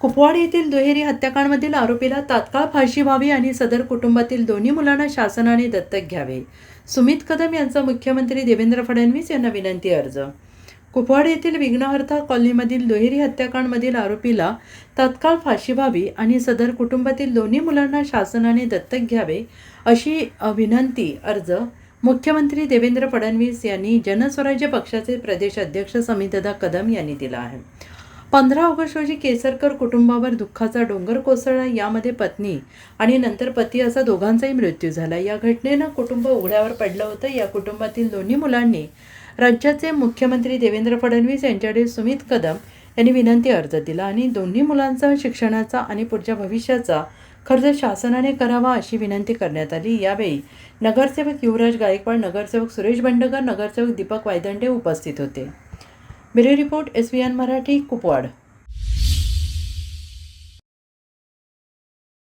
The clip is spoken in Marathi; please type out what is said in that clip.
कुपवाड येथील दुहेरी हत्याकांडमधील आरोपीला तात्काळ फाशी व्हावी आणि सदर कुटुंबातील दोन्ही मुलांना शासनाने दत्तक घ्यावे. सुमित कदम यांचा मुख्यमंत्री देवेंद्र फडणवीस यांना विनंती अर्ज. कुपवाड येथील विघ्नहर्ता कॉलनीमधील दुहेरी हत्याकांडमधील आरोपीला तात्काळ फाशी व्हावी आणि सदर कुटुंबातील दोन्ही मुलांना शासनाने दत्तक घ्यावे अशी विनंती अर्ज मुख्यमंत्री देवेंद्र फडणवीस यांनी जनस्वराज्य पक्षाचे प्रदेश अध्यक्ष समितदादा कदम यांनी दिला आहे. 15 ऑगस्ट रोजी केसरकर कुटुंबावर दुःखाचा डोंगर कोसळला. यामध्ये पत्नी आणि नंतर पती असा दोघांचाही मृत्यू झाला. या घटनेनं कुटुंब उघड्यावर पडलं होतं. या कुटुंबातील दोन्ही मुलांनी राज्याचे मुख्यमंत्री देवेंद्र फडणवीस यांच्याकडे सुमित कदम यांनी विनंती अर्ज दिला आणि दोन्ही मुलांचा शिक्षणाचा आणि पुढच्या भविष्याचा खर्च शासनाने करावा अशी विनंती करण्यात आली. यावेळी नगरसेवक युवराज गायकवाड, नगरसेवक सुरेश बंडगर, नगरसेवक दीपक वायदंडे उपस्थित होते. Bureau report SVN Marathi, Kupwad.